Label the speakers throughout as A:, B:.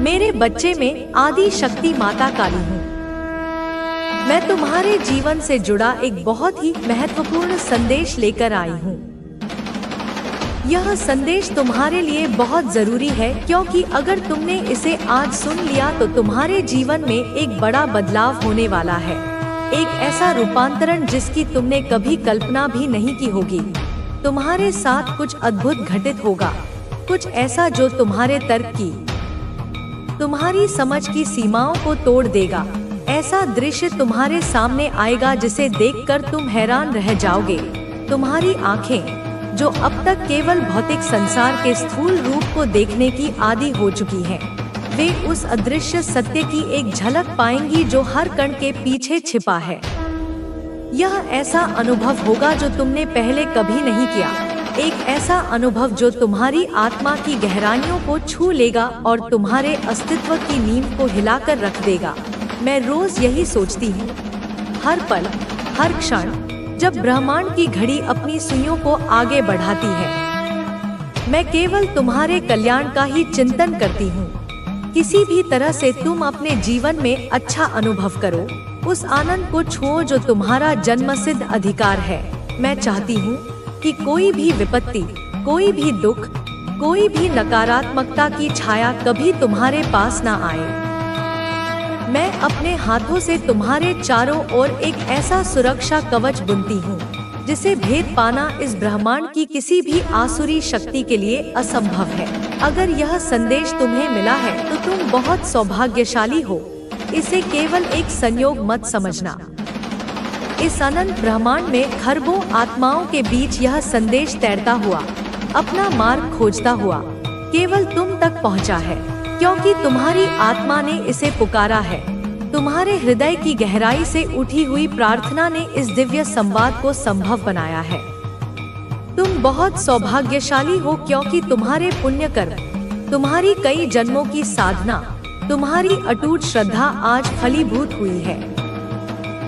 A: मेरे बच्चे में आदि शक्ति माता काली हूँ। मैं तुम्हारे जीवन से जुड़ा एक बहुत ही महत्वपूर्ण संदेश लेकर आई हूँ। यह संदेश तुम्हारे लिए बहुत जरूरी है, क्योंकि अगर तुमने इसे आज सुन लिया तो तुम्हारे जीवन में एक बड़ा बदलाव होने वाला है। एक ऐसा रूपांतरण जिसकी तुमने कभी कल्पना भी नहीं की होगी। तुम्हारे साथ कुछ अद्भुत घटित होगा, कुछ ऐसा जो तुम्हारे तर्क की, तुम्हारी समझ की सीमाओं को तोड़ देगा। ऐसा दृश्य तुम्हारे सामने आएगा जिसे देखकर तुम हैरान रह जाओगे। तुम्हारी आंखें, जो अब तक केवल भौतिक संसार के स्थूल रूप को देखने की आदी हो चुकी हैं, वे उस अदृश्य सत्य की एक झलक पाएंगी जो हर कण के पीछे छिपा है। यह ऐसा अनुभव होगा जो तुमने पहले कभी नहीं किया, एक ऐसा अनुभव जो तुम्हारी आत्मा की गहराइयों को छू लेगा और तुम्हारे अस्तित्व की नींव को हिलाकर रख देगा। मैं रोज यही सोचती हूँ, हर पल, हर क्षण, जब ब्रह्मांड की घड़ी अपनी सुइयों को आगे बढ़ाती है, मैं केवल तुम्हारे कल्याण का ही चिंतन करती हूँ। किसी भी तरह से तुम अपने जीवन में अच्छा अनुभव करो, उस आनंद को छुओ जो तुम्हारा जन्मसिद्ध अधिकार है। मैं चाहती हूँ कि कोई भी विपत्ति, कोई भी दुख, कोई भी नकारात्मकता की छाया कभी तुम्हारे पास ना आए। मैं अपने हाथों से तुम्हारे चारों ओर एक ऐसा सुरक्षा कवच बुनती हूँ जिसे भेद पाना इस ब्रह्मांड की किसी भी आसुरी शक्ति के लिए असंभव है। अगर यह संदेश तुम्हें मिला है तो तुम बहुत सौभाग्यशाली हो। इसे केवल एक संयोग मत समझना। इस अनंत ब्रह्मांड में खरबों आत्माओं के बीच यह संदेश तैरता हुआ, अपना मार्ग खोजता हुआ, केवल तुम तक पहुँचा है, क्योंकि तुम्हारी आत्मा ने इसे पुकारा है। तुम्हारे हृदय की गहराई से उठी हुई प्रार्थना ने इस दिव्य संवाद को संभव बनाया है। तुम बहुत सौभाग्यशाली हो, क्योंकि तुम्हारे पुण्य कर्म, तुम्हारी कई जन्मों की साधना, तुम्हारी अटूट श्रद्धा आज फलीभूत हुई है।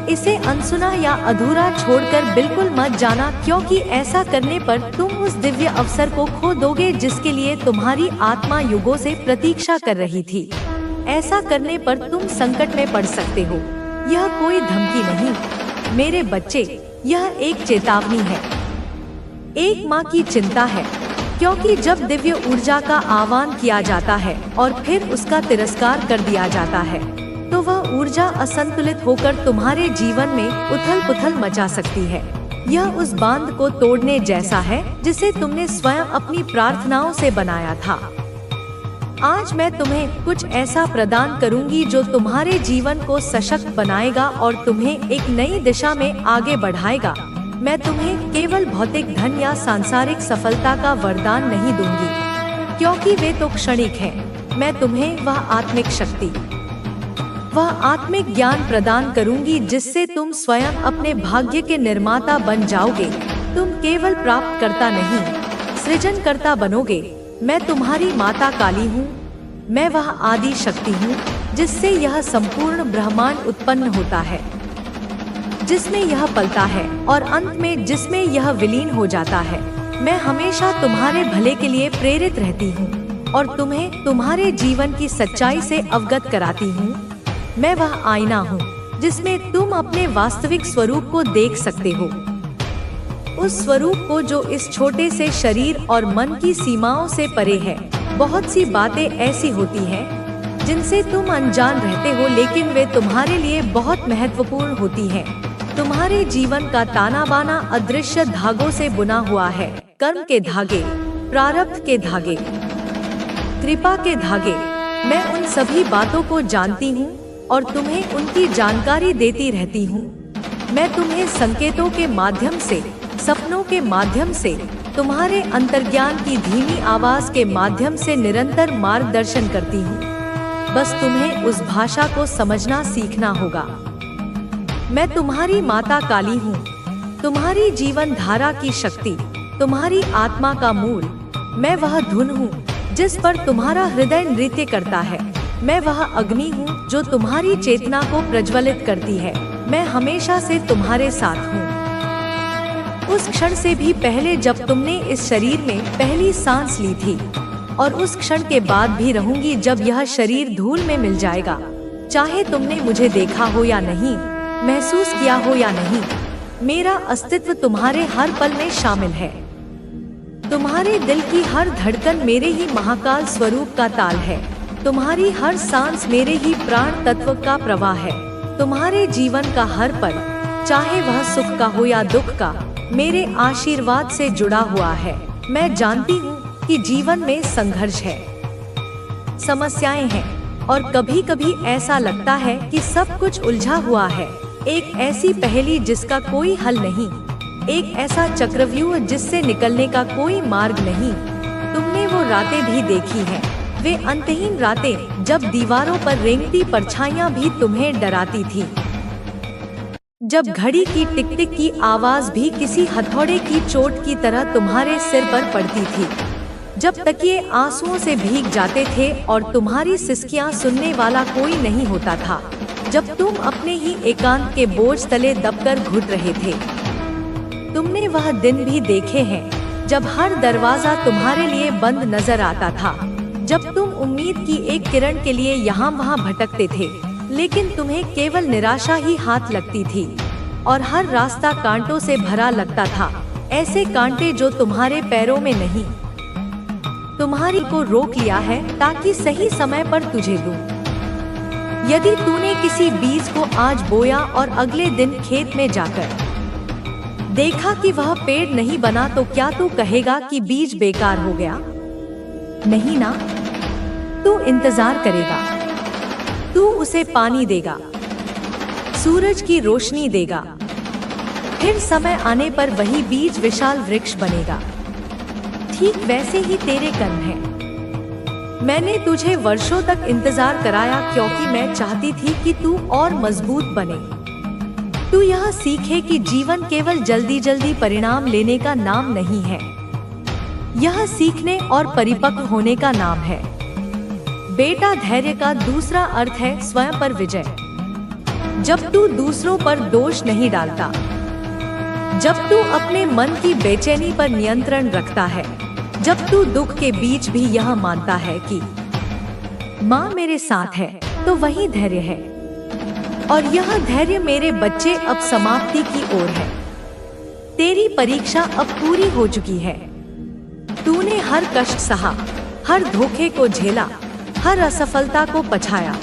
A: इसे अनसुना या अधूरा छोड़कर बिल्कुल मत जाना, क्योंकि ऐसा करने पर तुम उस दिव्य अवसर को खो दोगे जिसके लिए तुम्हारी आत्मा युगों से प्रतीक्षा कर रही थी। ऐसा करने पर तुम संकट में पड़ सकते हो। यह कोई धमकी नहीं मेरे बच्चे, यह एक चेतावनी है, एक माँ की चिंता है, क्योंकि जब दिव्य ऊर्जा का आह्वान किया जाता है और फिर उसका तिरस्कार कर दिया जाता है तो वह ऊर्जा असंतुलित होकर तुम्हारे जीवन में उथल-पुथल मचा सकती है। यह उस बांध को तोड़ने जैसा है जिसे तुमने स्वयं अपनी प्रार्थनाओं से बनाया था। आज मैं तुम्हें कुछ ऐसा प्रदान करूंगी जो तुम्हारे जीवन को सशक्त बनाएगा और तुम्हें एक नई दिशा में आगे बढ़ाएगा। मैं तुम्हें केवल भौतिक धन या सांसारिक सफलता का वरदान नहीं दूंगी, क्योंकि वे तो क्षणिक हैं। मैं तुम्हें वह आत्मिक शक्ति, वह आत्मिक ज्ञान प्रदान करूंगी जिससे तुम स्वयं अपने भाग्य के निर्माता बन जाओगे। तुम केवल प्राप्त करता नहीं, सृजन करता बनोगे। मैं तुम्हारी माता काली हूँ। मैं वह आदि शक्ति हूँ जिससे यह संपूर्ण ब्रह्मांड उत्पन्न होता है, जिसमें यह पलता है और अंत में जिसमें यह विलीन हो जाता है। मैं हमेशा तुम्हारे भले के लिए प्रेरित रहती हूँ और तुम्हें तुम्हारे जीवन की सच्चाई से अवगत कराती हूँ। मैं वह आईना हूँ जिसमें तुम अपने वास्तविक स्वरूप को देख सकते हो, उस स्वरूप को जो इस छोटे से शरीर और मन की सीमाओं से परे है। बहुत सी बातें ऐसी होती हैं जिनसे तुम अनजान रहते हो, लेकिन वे तुम्हारे लिए बहुत महत्वपूर्ण होती हैं। तुम्हारे जीवन का ताना बाना अदृश्य धागों से बुना हुआ है, कर्म के धागे, प्रारब्ध के धागे, कृपा के धागे। मैं उन सभी बातों को जानती हूँ और तुम्हें उनकी जानकारी देती रहती हूँ। मैं तुम्हें संकेतों के माध्यम से, सपनों के माध्यम से, तुम्हारे अंतर्ज्ञान की धीमी आवाज के माध्यम से निरंतर मार्गदर्शन करती हूँ। बस तुम्हें उस भाषा को समझना सीखना होगा। मैं तुम्हारी माता काली हूँ, तुम्हारी जीवन धारा की शक्ति, तुम्हारी आत्मा का मूल। मैं वह धुन हूँ जिस पर तुम्हारा हृदय नृत्य करता है। मैं वह अग्नि हूँ जो तुम्हारी चेतना को प्रज्वलित करती है। मैं हमेशा से तुम्हारे साथ हूँ, उस क्षण से भी पहले जब तुमने इस शरीर में पहली सांस ली थी। और उस क्षण के बाद भी रहूंगी जब यह शरीर धूल में मिल जाएगा। चाहे तुमने मुझे देखा हो या नहीं, महसूस किया हो या नहीं, मेरा अस्तित्व तुम्हारे हर पल में शामिल है। तुम्हारे दिल की हर धड़कन मेरे ही महाकाल स्वरूप का ताल है। तुम्हारी हर सांस मेरे ही प्राण तत्व का प्रवाह है। तुम्हारे जीवन का हर पल, चाहे वह सुख का हो या दुख का, मेरे आशीर्वाद से जुड़ा हुआ है। मैं जानती हूँ कि जीवन में संघर्ष है, समस्याएं हैं, और कभी कभी ऐसा लगता है कि सब कुछ उलझा हुआ है। एक ऐसी पहेली जिसका कोई हल नहीं, एक ऐसा चक्रव्यूह जिससे निकलने का कोई मार्ग नहीं। तुमने वो रातें भी देखी हैं, वे अंतहीन रातें जब दीवारों पर रेंगती परछाइयां भी तुम्हें डराती थी, जब घड़ी की टिक टिक की आवाज भी किसी हथौड़े की चोट की तरह तुम्हारे सिर पर पड़ती थी, जब तकिए आंसुओं से भीग जाते थे और तुम्हारी सिसकियां सुनने वाला कोई नहीं होता था, जब तुम अपने ही एकांत के बोझ तले दबकर घुट रहे थे। तुमने वह दिन भी देखे हैं जब हर दरवाजा तुम्हारे लिए बंद नजर आता था, जब तुम उम्मीद की एक किरण के लिए यहाँ वहाँ भटकते थे, लेकिन तुम्हें केवल निराशा ही हाथ लगती थी और हर रास्ता कांटों से भरा लगता था, ऐसे कांटे जो तुम्हारे पैरों में नहीं, तुम्हारी को रोक लिया है ताकि सही समय पर तुझे दूं। यदि तूने किसी बीज को आज बोया और अगले दिन खेत में जाकर देखा कि वह पेड़ नहीं बना, तो क्या तू कहेगा कि बीज बेकार हो गया? नहीं ना, तू इंतजार करेगा, तू उसे पानी देगा, सूरज की रोशनी देगा, फिर समय आने पर वही बीज विशाल वृक्ष बनेगा। ठीक वैसे ही तेरे कर्म हैं। मैंने तुझे वर्षों तक इंतजार कराया क्योंकि मैं चाहती थी कि तू और मजबूत बने। तू यह सीखे कि जीवन केवल जल्दी जल्दी परिणाम लेने का नाम नहीं है, यह सीखने और परिपक्व होने का नाम है। बेटा, धैर्य का दूसरा अर्थ है स्वयं पर विजय। जब तू दूसरों पर दोष नहीं डालता, जब तू अपने मन की बेचैनी पर नियंत्रण रखता है, जब तू दुख के बीच भी यह मानता है कि माँ मेरे साथ है, तो वही धैर्य है। और यह धैर्य मेरे बच्चे अब समाप्ति की ओर है। तेरी परीक्षा अब पूरी हो चुकी है। तूने हर कष्ट सहा, हर धोखे को झेला, हर असफलता को पछाया।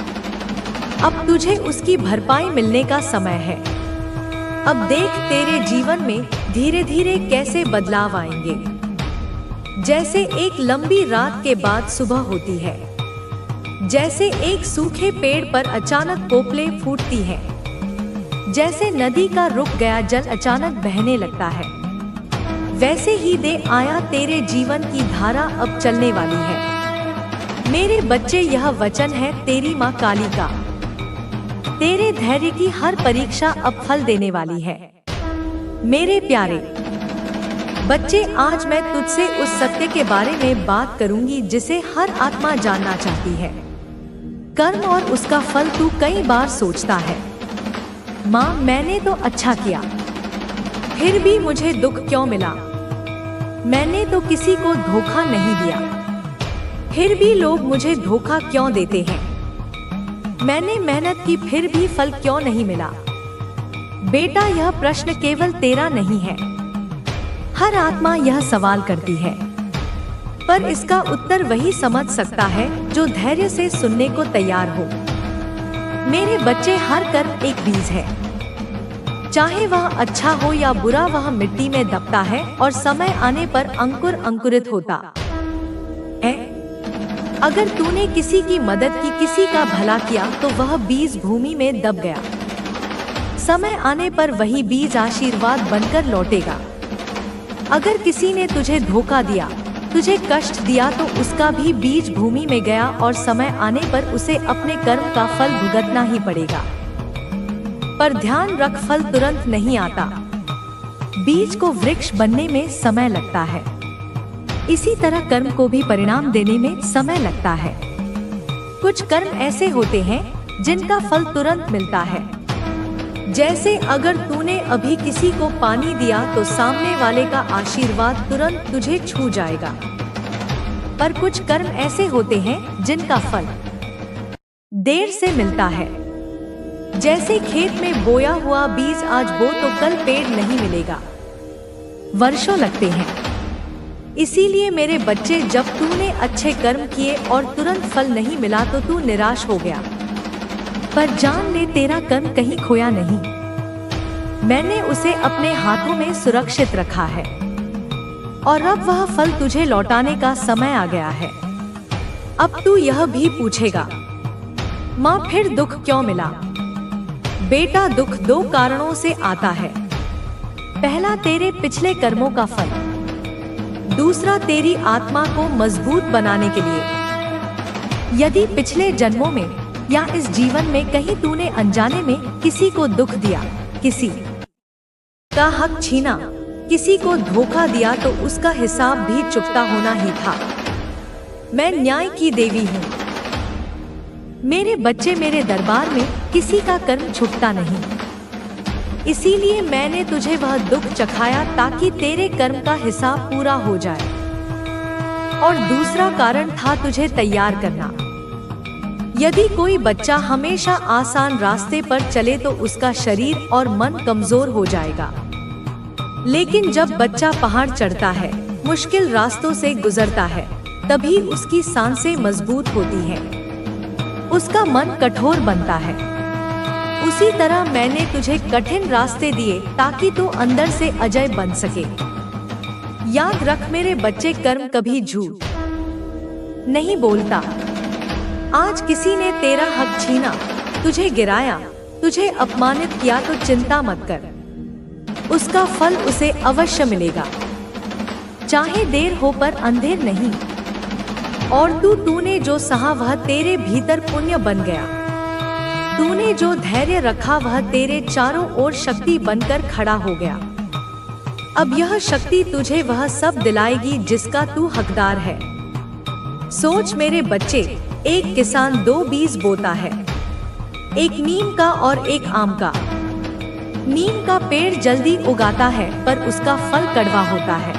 A: अब तुझे उसकी भरपाई मिलने का समय है। अब देख तेरे जीवन में धीरे धीरे कैसे बदलाव आएंगे। जैसे एक लंबी रात के बाद सुबह होती है, जैसे एक सूखे पेड़ पर अचानक पोपलें फूटती हैं, जैसे नदी का रुक गया जल अचानक बहने लगता है, वैसे ही दे आया तेरे जीवन की धारा अब चलने वाली है। मेरे बच्चे, यह वचन है तेरी माँ काली का। तेरे धैर्य की हर परीक्षा अब फल देने वाली है। मेरे प्यारे बच्चे, आज मैं तुझसे उस सत्य के बारे में बात करूंगी जिसे हर आत्मा जानना चाहती है। कर्म और उसका फल तू कई बार सोचता है, माँ मैंने तो अच्छा किया, फिर भी मुझे दुख क्यों मिला? मैंने तो किसी को धोखा नहीं दिया, फिर भी लोग मुझे धोखा क्यों देते हैं? मैंने मेहनत की फिर भी फल क्यों नहीं मिला? बेटा, यह प्रश्न केवल तेरा नहीं है, हर आत्मा यह सवाल करती है, पर इसका उत्तर वही समझ सकता है जो धैर्य से सुनने को तैयार हो। मेरे बच्चे, हर कर्म एक बीज है, चाहे वह अच्छा हो या बुरा, वह मिट्टी में दबता है और समय आने पर अंकुर अंकुरित होता है। अगर तूने किसी की मदद की, किसी का भला किया, तो वह बीज भूमि में दब गया। समय आने पर वही बीज आशीर्वाद बनकर लौटेगा। अगर किसी ने तुझे धोखा दिया, तुझे कष्ट दिया, तो उसका भी बीज भूमि में गया और समय आने पर उसे अपने कर्म का फल भुगतना ही पड़ेगा। पर ध्यान रख, फल तुरंत नहीं आता। बीज को वृक्ष बनने में समय लगता है। इसी तरह कर्म को भी परिणाम देने में समय लगता है। कुछ कर्म ऐसे होते हैं जिनका फल तुरंत मिलता है। जैसे अगर तूने अभी किसी को पानी दिया तो सामने वाले का आशीर्वाद तुरंत तुझे छू जाएगा। पर कुछ कर्म ऐसे होते हैं जिनका फल देर से मिलता है। जैसे खेत में बोया हुआ बीज आज बो तो कल पेड़ नहीं मिलेगा, वर्षों लगते हैं। इसीलिए मेरे बच्चे, जब तूने अच्छे कर्म किए और तुरंत फल नहीं मिला तो तू निराश हो गया, पर जान ले तेरा कर्म कहीं खोया नहीं। मैंने उसे अपने हाथों में सुरक्षित रखा है और अब वह फल तुझे लौटाने का समय आ गया है। अब तू यह भी पूछेगा, माँ फिर दुख क्यों मिला? बेटा, दुख दो कारणों से आता है। पहला, तेरे पिछले कर्मों का फल। दूसरा, तेरी आत्मा को मजबूत बनाने के लिए। यदि पिछले जन्मों में या इस जीवन में कहीं तूने अनजाने में किसी को दुख दिया, किसी का हक छीना, किसी को धोखा दिया, तो उसका हिसाब भी चुकता होना ही था। मैं न्याय की देवी हूँ। मेरे बच्चे, मेरे दरबार में किसी का कर्म छुपता नहीं। इसीलिए मैंने तुझे वह दुख चखाया ताकि तेरे कर्म का हिसाब पूरा हो जाए। और दूसरा कारण था तुझे तैयार करना। यदि कोई बच्चा हमेशा आसान रास्ते पर चले तो उसका शरीर और मन कमजोर हो जाएगा। लेकिन जब बच्चा पहाड़ चढ़ता है, मुश्किल रास्तों से गुजरता है, तभी उसकी सांसें मजबूत होती हैं, उसका मन कठोर बनता है। उसी तरह मैंने तुझे कठिन रास्ते दिए ताकि तू अंदर से अजय बन सके। याद रख मेरे बच्चे, कर्म कभी झूठ नहीं बोलता। आज किसी ने तेरा हक छीना, तुझे गिराया, तुझे अपमानित किया तो चिंता मत कर, उसका फल उसे अवश्य मिलेगा, चाहे देर हो पर अंधेर नहीं। और तूने जो सहा वह तेरे भीतर पुण्य बन गया। तूने जो धैर्य रखा वह तेरे चारों ओर शक्ति बनकर खड़ा हो गया। अब यह शक्ति तुझे वह सब दिलाएगी जिसका तू हकदार है। सोच मेरे बच्चे, एक किसान दो बीज बोता है, एक नीम का और एक आम का। नीम का पेड़ जल्दी उगाता है पर उसका फल कड़वा होता है।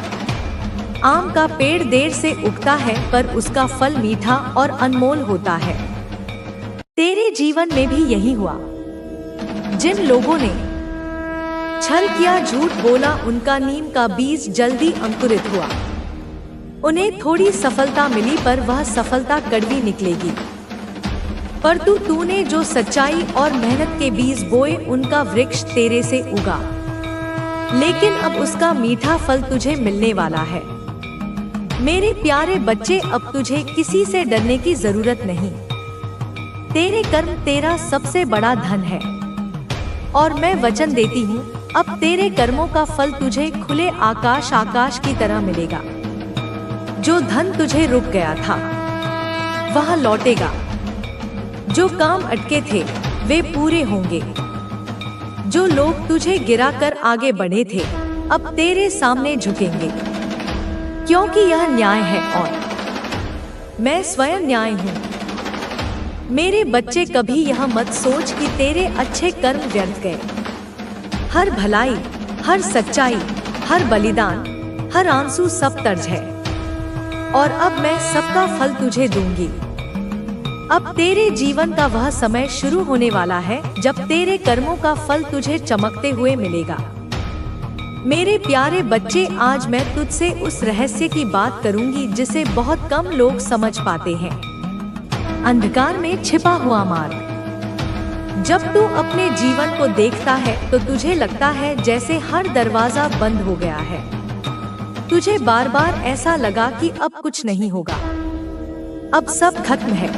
A: आम का पेड़ देर से उगता है पर उसका फल मीठा और अनमोल होता है। तेरे जीवन में भी यही हुआ। जिन लोगों ने छल किया, झूठ बोला, उनका नीम का बीज जल्दी अंकुरित हुआ। उन्हें थोड़ी सफलता मिली पर वह सफलता कड़वी निकलेगी। पर तूने जो सच्चाई और मेहनत के बीज बोए, उनका वृक्ष तेरे से उगा, लेकिन अब उसका मीठा फल तुझे मिलने वाला है। मेरे प्यारे बच्चे, अब तुझे किसी से डरने की जरूरत नहीं। तेरे कर्म तेरा सबसे बड़ा धन है और मैं वचन देती हूँ, अब तेरे कर्मों का फल तुझे खुले आकाश की तरह मिलेगा। जो धन तुझे रुक गया था वह लौटेगा, जो काम अटके थे वे पूरे होंगे। जो लोग तुझे गिराकर आगे बढ़े थे अब तेरे सामने झुकेंगे, क्योंकि यह न्याय है और मैं स्वयं न्याय हूँ। मेरे बच्चे, कभी यह मत सोच कि तेरे अच्छे कर्म व्यर्थ गए। हर भलाई, हर सच्चाई, हर बलिदान, हर आंसू सब तर्ज है और अब मैं सबका फल तुझे दूंगी। अब तेरे जीवन का वह समय शुरू होने वाला है जब तेरे कर्मों का फल तुझे चमकते हुए मिलेगा। मेरे प्यारे बच्चे, आज मैं तुझसे उस रहस्य की बात करूंगी जिसे बहुत कम लोग समझ पाते हैं। अंधकार में छिपा हुआ मार्ग। जब तू अपने जीवन को देखता है तो तुझे लगता है जैसे हर दरवाजा बंद हो गया है। तुझे बार बार ऐसा लगा कि अब कुछ नहीं होगा, अब सब खत्म है।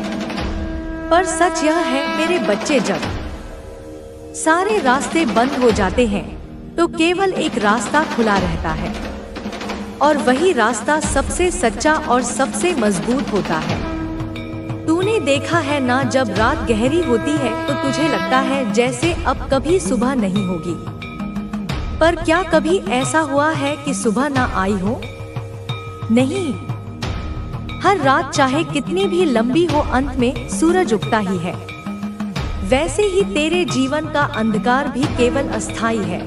A: पर सच यह है मेरे बच्चे, जब सारे रास्ते बंद हो जाते हैं तो केवल एक रास्ता खुला रहता है और वही रास्ता सबसे सच्चा और सबसे मजबूत होता है। तूने देखा है ना, जब रात गहरी होती है तो तुझे लगता है जैसे अब कभी सुबह नहीं होगी। पर क्या कभी ऐसा हुआ है कि सुबह ना आई हो? नहीं, हर रात चाहे कितनी भी लंबी हो, अंत में सूरज उगता ही है। वैसे ही तेरे जीवन का अंधकार भी केवल अस्थायी है।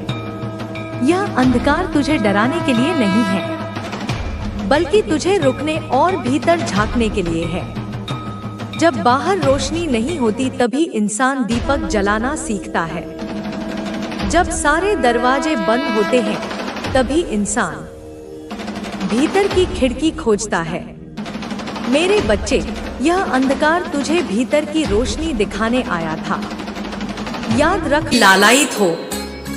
A: यह अंधकार तुझे डराने के लिए नहीं है। बल्कि तुझे रुकने और भीतर झांकने के लिए है। जब बाहर रोशनी नहीं होती तभी इंसान दीपक जलाना सीखता है। जब सारे दरवाजे बंद होते हैं तभी इंसान भीतर की खिड़की खोजता है। मेरे बच्चे, यह अंधकार तुझे भीतर की रोशनी दिखाने आया था। याद रख, लालायित हो,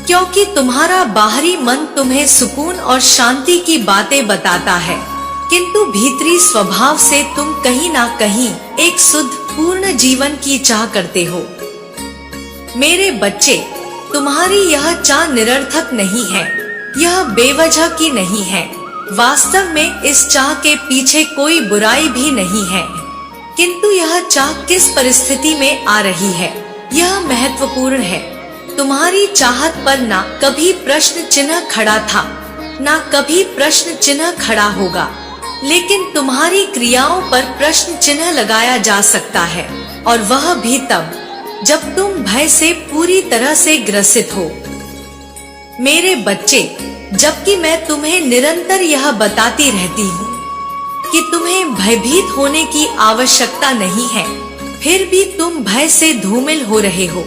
A: क्योंकि तुम्हारा बाहरी मन तुम्हें सुकून और शांति की बातें बताता है, किंतु भीतरी स्वभाव से तुम कहीं ना कहीं एक शुद्ध पूर्ण जीवन की चाह करते हो। मेरे बच्चे, तुम्हारी यह चाह निरर्थक नहीं है, यह बेवजह की नहीं है। वास्तव में इस चाह के पीछे कोई बुराई भी नहीं है, किंतु यह चाह किस परिस्थिति में आ रही है, यह महत्वपूर्ण है। तुम्हारी चाहत पर ना कभी प्रश्न चिन्ह खड़ा था, ना कभी प्रश्न चिन्ह खड़ा होगा, लेकिन तुम्हारी क्रियाओं पर प्रश्न चिन्ह लगाया जा सकता है, और वह भी तब जब तुम भय से पूरी तरह से ग्रसित हो। मेरे बच्चे, जबकि मैं तुम्हें निरंतर यह बताती रहती हूँ कि तुम्हें भयभीत होने की आवश्यकता नहीं है, फिर भी तुम भय से धूमिल हो रहे हो,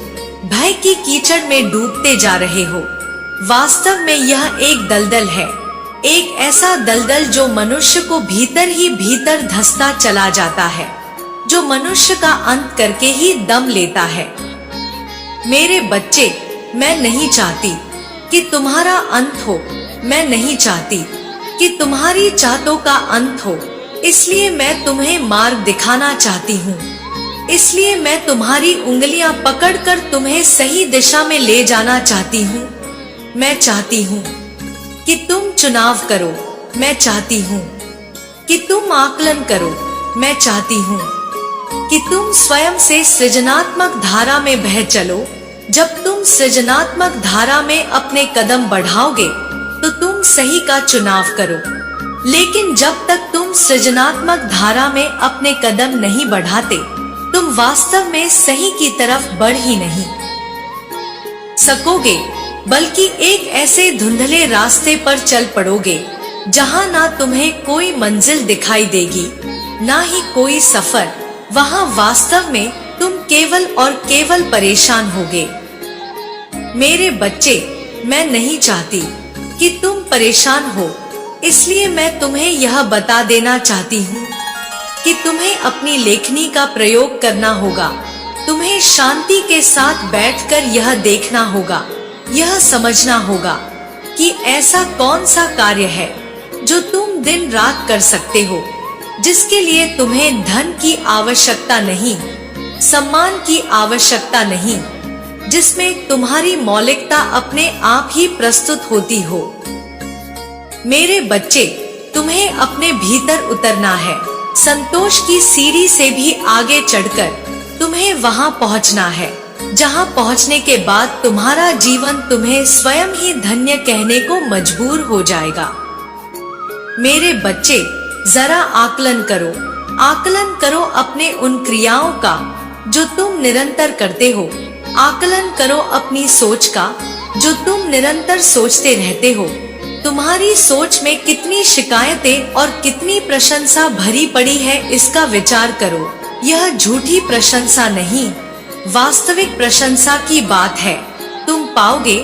A: भय की कीचड़ में डूबते जा रहे हो। वास्तव में यह एक दलदल है, एक ऐसा दलदल जो मनुष्य को भीतर ही भीतर धंसता चला जाता है, जो मनुष्य का अंत करके ही दम लेता है। मेरे बच्चे, मैं नहीं चाहती कि तुम्हारा अंत हो, मैं नहीं चाहती कि तुम्हारी चाहतों का अंत हो, इसलिए मैं तुम्हें मार्ग दिखाना चाहती हूँ। इसलिए मैं तुम्हारी उंगलियां पकड़कर तुम्हें सही दिशा में ले जाना चाहती हूँ। मैं चाहती हूँ कि तुम चुनाव करो, मैं चाहती हूँ कि तुम आकलन करो, मैं चाहती हूँ कि तुम स्वयं से सृजनात्मक धारा में बह चलो। जब तुम सृजनात्मक धारा में अपने कदम बढ़ाओगे तो तुम सही का चुनाव करो, लेकिन जब तक तुम सृजनात्मक धारा में अपने कदम नहीं बढ़ाते, तुम वास्तव में सही की तरफ बढ़ ही नहीं सकोगे, बल्कि एक ऐसे धुंधले रास्ते पर चल पड़ोगे जहां ना तुम्हें कोई मंजिल दिखाई देगी, ना ही कोई सफर। वहां वास्तव में तुम केवल और केवल परेशान होगे। मेरे बच्चे, मैं नहीं चाहती कि तुम परेशान हो, इसलिए मैं तुम्हें यह बता देना चाहती हूँ कि तुम्हें अपनी लेखनी का प्रयोग करना होगा। तुम्हें शांति के साथ बैठकर यह देखना होगा, यह समझना होगा कि ऐसा कौन सा कार्य है जो तुम दिन रात कर सकते हो, जिसके लिए तुम्हें धन की आवश्यकता नहीं, सम्मान की आवश्यकता नहीं, जिसमें तुम्हारी मौलिकता अपने आप ही प्रस्तुत होती हो। मेरे बच्चे, तुम्हें अपने भीतर उतरना है। संतोष की सीढ़ी से भी आगे चढ़कर तुम्हें वहां पहुंचना है, जहां पहुंचने के बाद तुम्हारा जीवन तुम्हें स्वयं ही धन्य कहने को मजबूर हो जाएगा। मेरे बच्चे, जरा आकलन करो, आकलन करो अपने उन क्रियाओं का जो तुम निरंतर करते हो। आकलन करो अपनी सोच का जो तुम निरंतर सोचते रहते हो। तुम्हारी सोच में कितनी शिकायतें और कितनी प्रशंसा भरी पड़ी है, इसका विचार करो। यह झूठी प्रशंसा नहीं, वास्तविक प्रशंसा की बात है। तुम पाओगे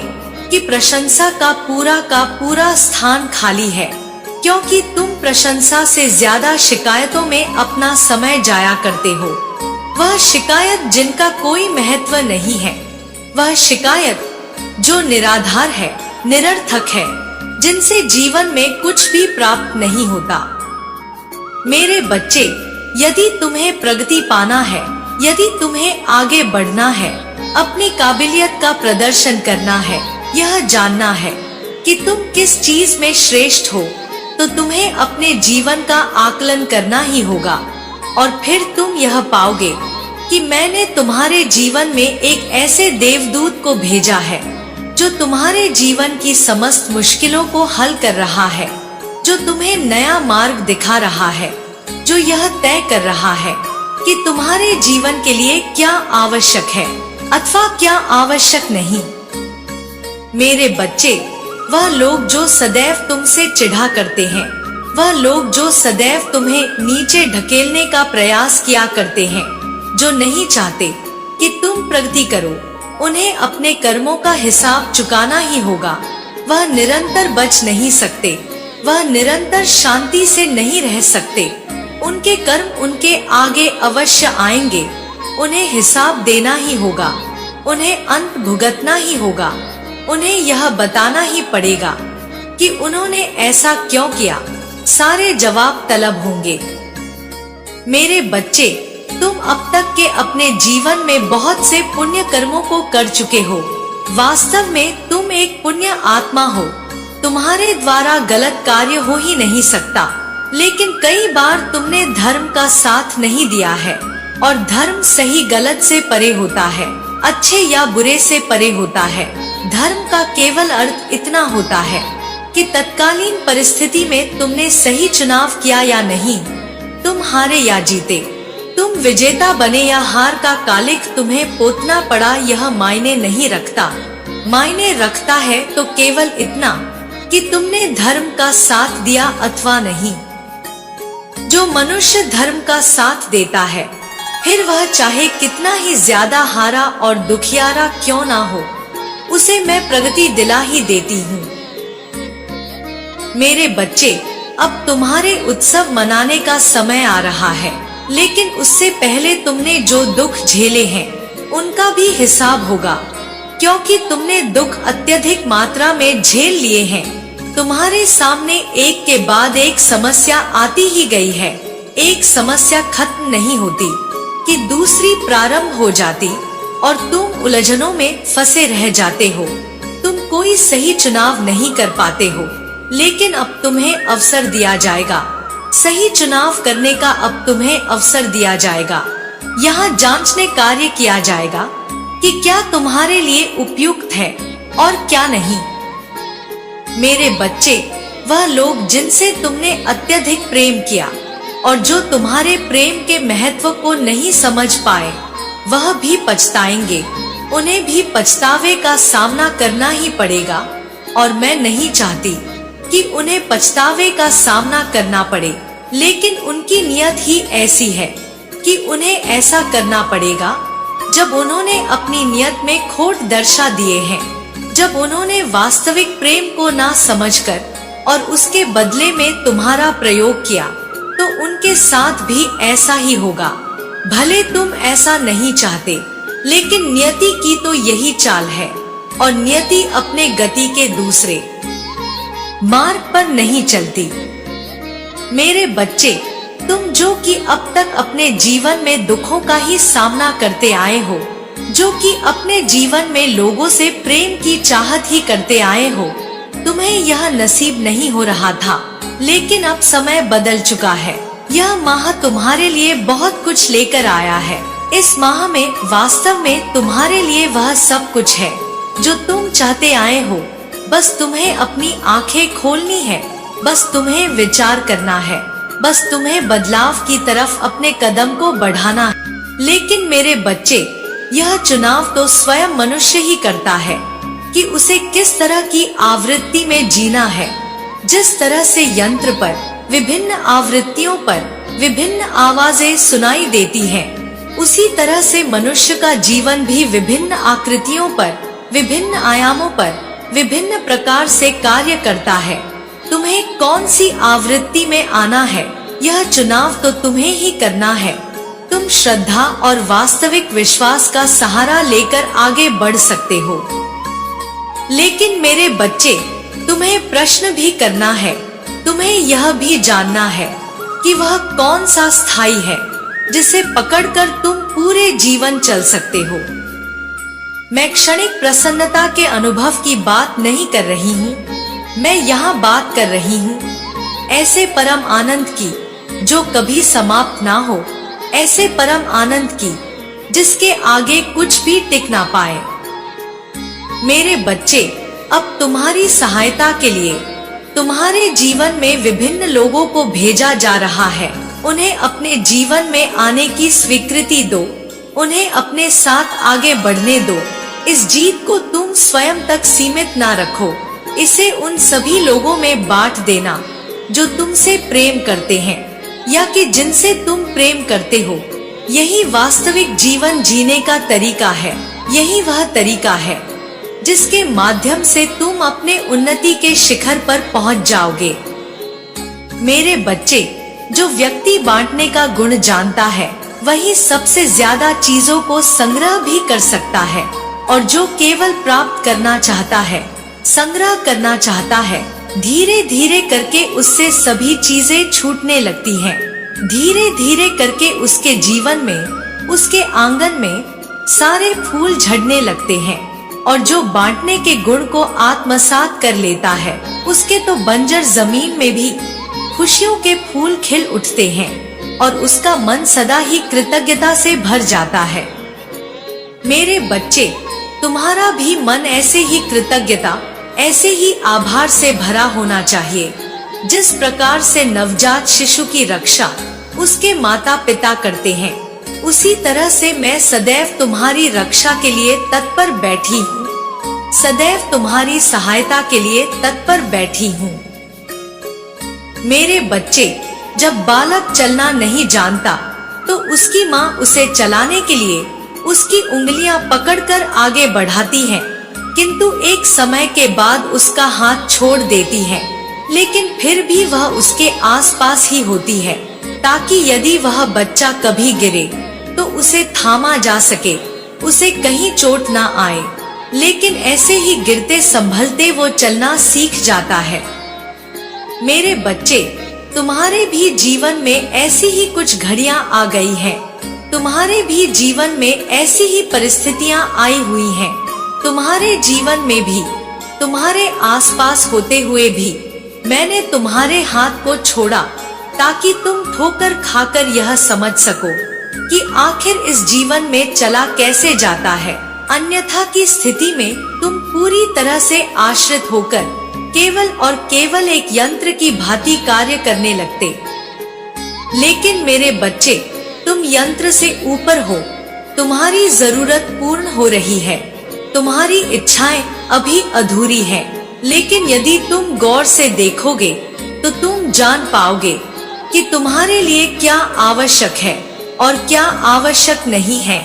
A: कि प्रशंसा का पूरा स्थान खाली है, क्योंकि तुम प्रशंसा से ज्यादा शिकायतों में अपना समय जाया करते हो। वह शिकायत जिनका कोई महत्व नहीं है, वह शिकायत जो निराधार है, निरर्थक है, जिनसे जीवन में कुछ भी प्राप्त नहीं होता। मेरे बच्चे, यदि तुम्हें प्रगति पाना है, यदि तुम्हें आगे बढ़ना है, अपनी काबिलियत का प्रदर्शन करना है, यह जानना है कि तुम किस चीज में श्रेष्ठ हो, तो तुम्हें अपने जीवन का आकलन करना ही होगा। और फिर तुम यह पाओगे कि मैंने तुम्हारे जीवन में एक ऐसे देवदूत को भेजा है जो तुम्हारे जीवन की समस्त मुश्किलों को हल कर रहा है, जो तुम्हें नया मार्ग दिखा रहा है, जो यह तय कर रहा है कि तुम्हारे जीवन के लिए क्या आवश्यक है अथवा क्या आवश्यक नहीं। मेरे बच्चे, वह लोग जो सदैव तुमसे चिढ़ा करते हैं, वह लोग जो सदैव तुम्हें नीचे ढकेलने का प्रयास किया करते हैं, जो नहीं चाहते कि तुम प्रगति करो, उन्हें अपने कर्मों का हिसाब चुकाना ही होगा। वह निरंतर बच नहीं सकते, वह निरंतर शांति से नहीं रह सकते। उनके कर्म उनके आगे अवश्य आएंगे, उन्हें हिसाब देना ही होगा, उन्हें अंत भुगतना ही होगा। उन्हें यह बताना ही पड़ेगा कि उन्होंने ऐसा क्यों किया। सारे जवाब तलब होंगे। मेरे बच्चे, तुम अब तक के अपने जीवन में बहुत से पुण्य कर्मों को कर चुके हो। वास्तव में तुम एक पुण्य आत्मा हो। तुम्हारे द्वारा गलत कार्य हो ही नहीं सकता, लेकिन कई बार तुमने धर्म का साथ नहीं दिया है, और धर्म सही गलत से परे होता है, अच्छे या बुरे से परे होता है। धर्म का केवल अर्थ इतना होता है कि तत्कालीन परिस्थिति में तुमने सही चुनाव किया या नहीं, तुम हारे या जीते, तुम विजेता बने या हार का कालिख तुम्हें पोतना पड़ा, यह मायने नहीं रखता। मायने रखता है तो केवल इतना कि तुमने धर्म का साथ दिया अथवा नहीं। जो मनुष्य धर्म का साथ देता है, फिर वह चाहे कितना ही ज्यादा हारा और दुखियारा क्यों ना हो, उसे मैं प्रगति दिला ही देती हूँ। मेरे बच्चे, अब तुम्हारे उत्सव मनाने का समय आ रहा है, लेकिन उससे पहले तुमने जो दुख झेले हैं, उनका भी हिसाब होगा, क्योंकि तुमने दुख अत्यधिक मात्रा में झेल लिए हैं। तुम्हारे सामने एक के बाद एक समस्या आती ही गई है। एक समस्या खत्म नहीं होती कि दूसरी प्रारंभ हो जाती और तुम उलझनों में फंसे रह जाते हो। तुम कोई सही चुनाव नहीं कर पाते हो, लेकिन अब तुम्हें अवसर दिया जाएगा। सही चुनाव करने का अब तुम्हें अवसर दिया जाएगा। यहाँ जांचने कार्य किया जाएगा कि क्या तुम्हारे लिए उपयुक्त है और क्या नहीं। मेरे बच्चे, वह लोग जिनसे तुमने अत्यधिक प्रेम किया और जो तुम्हारे प्रेम के महत्व को नहीं समझ पाए, वह भी पछताएंगे। उन्हें भी पछतावे का सामना करना ही पड़ेगा, और मैं नहीं चाहती कि उन्हें पछतावे का सामना करना पड़े, लेकिन उनकी नियत ही ऐसी है कि उन्हें ऐसा करना पड़ेगा। जब उन्होंने अपनी नियत में खोट दर्शा दिए हैं, जब उन्होंने वास्तविक प्रेम को ना समझकर और उसके बदले में तुम्हारा प्रयोग किया, तो उनके साथ भी ऐसा ही होगा। भले तुम ऐसा नहीं चाहते, लेकिन नियति की तो यही चाल है, और नियति अपने गति के दूसरे मार्ग पर नहीं चलती। मेरे बच्चे, तुम जो कि अब तक अपने जीवन में दुखों का ही सामना करते आए हो, जो कि अपने जीवन में लोगों से प्रेम की चाहत ही करते आए हो, तुम्हें यह नसीब नहीं हो रहा था, लेकिन अब समय बदल चुका है। यह माह तुम्हारे लिए बहुत कुछ लेकर आया है। इस माह में वास्तव में तुम्हारे लिए वह सब कुछ है जो तुम चाहते आए हो। बस तुम्हें अपनी आंखें खोलनी है, बस तुम्हें विचार करना है, बस तुम्हें बदलाव की तरफ अपने कदम को बढ़ाना है। लेकिन मेरे बच्चे, यह चुनाव तो स्वयं मनुष्य ही करता है कि उसे किस तरह की आवृत्ति में जीना है। जिस तरह से यंत्र पर विभिन्न आवृत्तियों पर विभिन्न आवाजें सुनाई देती हैं, उसी तरह से मनुष्य का जीवन भी विभिन्न आकृतियों पर, विभिन्न आयामों पर, विभिन्न प्रकार से कार्य करता है। तुम्हें कौन सी आवृत्ति में आना है, यह चुनाव तो तुम्हें ही करना है। तुम श्रद्धा और वास्तविक विश्वास का सहारा लेकर आगे बढ़ सकते हो, लेकिन मेरे बच्चे, तुम्हें प्रश्न भी करना है। तुम्हें यह भी जानना है कि वह कौन सा स्थायी है जिसे पकड़कर तुम पूरे जीवन चल सकते हो। मैं क्षणिक प्रसन्नता के अनुभव की बात नहीं कर रही हूँ, मैं यहाँ बात कर रही हूँ ऐसे परम आनंद की जो कभी समाप्त ना हो, ऐसे परम आनंद की जिसके आगे कुछ भी टिक ना पाए। मेरे बच्चे, अब तुम्हारी सहायता के लिए तुम्हारे जीवन में विभिन्न लोगों को भेजा जा रहा है। उन्हें अपने जीवन में आने की स्वीकृति दो, उन्हें अपने साथ आगे बढ़ने दो। इस जीत को तुम स्वयं तक सीमित ना रखो, इसे उन सभी लोगों में बांट देना जो तुमसे प्रेम करते हैं या कि जिनसे तुम प्रेम करते हो। यही वास्तविक जीवन जीने का तरीका है। यही वह तरीका है जिसके माध्यम से तुम अपने उन्नति के शिखर पर पहुंच जाओगे। मेरे बच्चे, जो व्यक्ति बांटने का गुण जानता है वही सबसे ज्यादा चीजों को संग्रह भी कर सकता है, और जो केवल प्राप्त करना चाहता है, संग्रह करना चाहता है, धीरे धीरे करके उससे सभी चीजें छूटने लगती हैं। धीरे धीरे करके उसके जीवन में, उसके आंगन में सारे फूल झड़ने लगते हैं, और जो बांटने के गुण को आत्मसात कर लेता है उसके तो बंजर जमीन में भी खुशियों के फूल खिल उठते हैं और उसका मन सदा ही कृतज्ञता से भर जाता है। मेरे बच्चे, तुम्हारा भी मन ऐसे ही कृतज्ञता, ऐसे ही आभार से भरा होना चाहिए। जिस प्रकार से नवजात शिशु की रक्षा उसके माता पिता करते हैं, उसी तरह से मैं सदैव तुम्हारी रक्षा के लिए तत्पर बैठी हूँ, सदैव तुम्हारी सहायता के लिए तत्पर बैठी हूँ। मेरे बच्चे, जब बालक चलना नहीं जानता तो उसकी माँ उसे चलाने के लिए उसकी उंगलियां पकड़कर आगे बढ़ाती है, किंतु एक समय के बाद उसका हाथ छोड़ देती है, लेकिन फिर भी वह उसके आसपास ही होती है, ताकि यदि वह बच्चा कभी गिरे तो उसे थामा जा सके, उसे कहीं चोट ना आए। लेकिन ऐसे ही गिरते संभलते वो चलना सीख जाता है। मेरे बच्चे, तुम्हारे भी जीवन में ऐसी ही कुछ घड़ियां आ गई हैं। तुम्हारे भी जीवन में ऐसी ही परिस्थितियां आई हुई हैं। तुम्हारे जीवन में भी, तुम्हारे आसपास होते हुए भी मैंने तुम्हारे हाथ को छोड़ा, ताकि तुम ठोकर खाकर यह समझ सको कि आखिर इस जीवन में चला कैसे जाता है। अन्यथा की स्थिति में तुम पूरी तरह से आश्रित होकर केवल और केवल एक यंत्र की भांति कार्य करने लगते। लेकिन मेरे बच्चे, तुम यंत्र से ऊपर हो। तुम्हारी जरूरत पूर्ण हो रही है। तुम्हारी इच्छाएं अभी अधूरी हैं, लेकिन यदि तुम गौर से देखोगे तो तुम जान पाओगे कि तुम्हारे लिए क्या आवश्यक है और क्या आवश्यक नहीं है।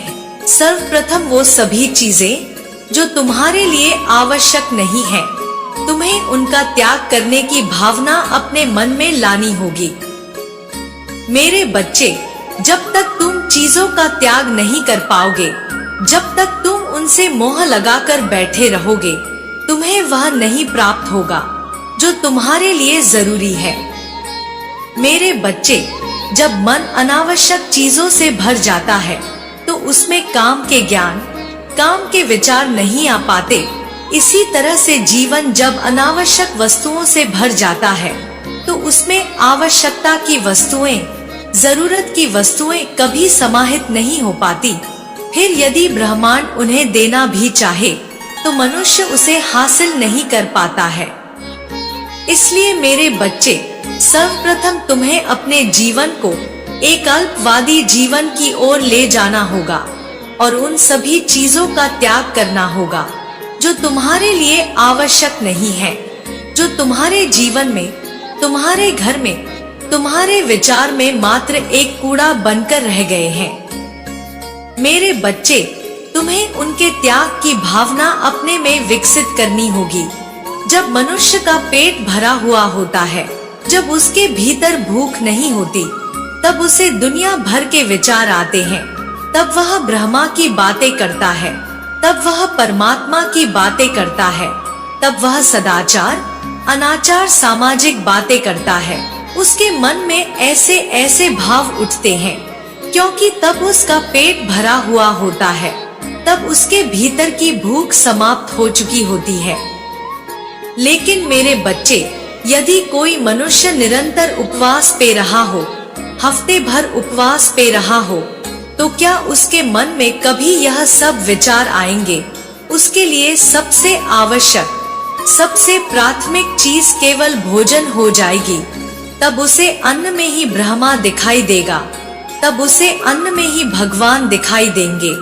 A: सर्वप्रथम वो सभी चीजें जो तुम्हारे लिए आवश्यक नहीं है, तुम्हें उनका त्याग करने की भावना अपने मन में लानी होगी। मेरे बच्चे, जब तक तुम चीजों का त्याग नहीं कर पाओगे, जब तक तुम उनसे मोह लगाकर बैठे रहोगे, तुम्हें वह नहीं प्राप्त होगा जो तुम्हारे लिए जरूरी है। मेरे बच्चे, जब मन अनावश्यक चीजों से भर जाता है तो उसमें काम के ज्ञान, काम के विचार नहीं आ पाते। इसी तरह से जीवन जब अनावश्यक वस्तुओं से भर जाता है तो उसमें आवश्यकता की वस्तुएं, जरूरत की वस्तुएं कभी समाहित नहीं हो पाती। फिर यदि ब्रह्मांड उन्हें देना भी चाहे तो मनुष्य उसे हासिल नहीं कर पाता है। इसलिए मेरे बच्चे, सर्वप्रथम तुम्हें अपने जीवन को एक अल्पवादी जीवन की ओर ले जाना होगा और उन सभी चीजों का त्याग करना होगा जो तुम्हारे लिए आवश्यक नहीं है, जो तुम्हारे जीवन में, तुम्हारे घर में, तुम्हारे विचार में मात्र एक कूड़ा बनकर रह गए हैं। मेरे बच्चे, तुम्हें उनके त्याग की भावना अपने में विकसित करनी होगी। जब मनुष्य का पेट भरा हुआ होता है, जब उसके भीतर भूख नहीं होती, तब उसे दुनिया भर के विचार आते हैं। तब वह ब्रह्मा की बातें करता है, तब वह परमात्मा की बातें करता है, तब वह सदाचार, अनाचार, सामाजिक बातें करता है। उसके मन में ऐसे ऐसे भाव उठते हैं, क्योंकि तब उसका पेट भरा हुआ होता है, तब उसके भीतर की भूख समाप्त हो चुकी होती है। लेकिन मेरे बच्चे, यदि कोई मनुष्य निरंतर उपवास पे रहा हो, हफ्ते भर उपवास पे रहा हो, तो क्या उसके मन में कभी यह सब विचार आएंगे? उसके लिए सबसे आवश्यक, सबसे प्राथमिक चीज केवल भोजन हो जाएगी। तब उसे अन्न में ही ब्रह्मा दिखाई देगा, तब उसे अन्न में ही भगवान दिखाई देंगे।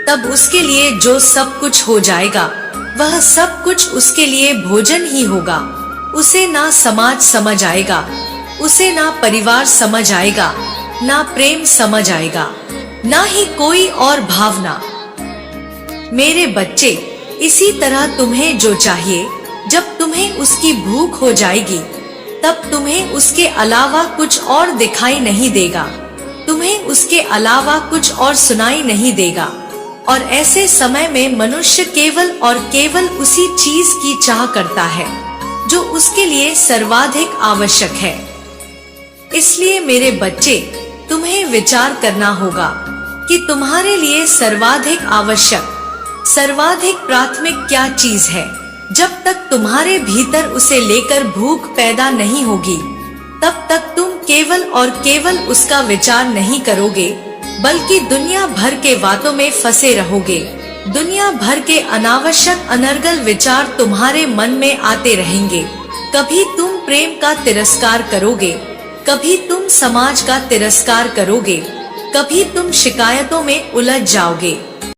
A: तब उसके लिए जो सब कुछ हो जाएगा, वह सब कुछ उसके लिए भोजन ही होगा। उसे ना समाज समझ आएगा, उसे ना परिवार समझ आएगा, ना प्रेम समझ आएगा, ना ही कोई और भावना। मेरे बच्चे, इसी तरह तुम्हें जो चाहिए, जब तुम्हें उसकी भूख हो जाएगी, तब तुम्हें उसके अलावा कुछ और दिखाई नहीं देगा, तुम्हें उसके अलावा कुछ और सुनाई नहीं देगा। और ऐसे समय में मनुष्य केवल और केवल उसी चीज की चाह करता है जो उसके लिए सर्वाधिक आवश्यक है। इसलिए मेरे बच्चे, तुम्हें विचार करना होगा कि तुम्हारे लिए सर्वाधिक आवश्यक, सर्वाधिक प्राथमिक क्या चीज है। जब तक तुम्हारे भीतर उसे लेकर भूख पैदा नहीं होगी, तब तक तुम केवल और केवल उसका विचार नहीं करोगे, बल्कि दुनिया भर के बातों में फंसे रहोगे। दुनिया भर के अनावश्यक अनर्गल विचार तुम्हारे मन में आते रहेंगे। कभी तुम प्रेम का तिरस्कार करोगे, कभी तुम समाज का तिरस्कार करोगे, कभी तुम शिकायतों में उलझ जाओगे।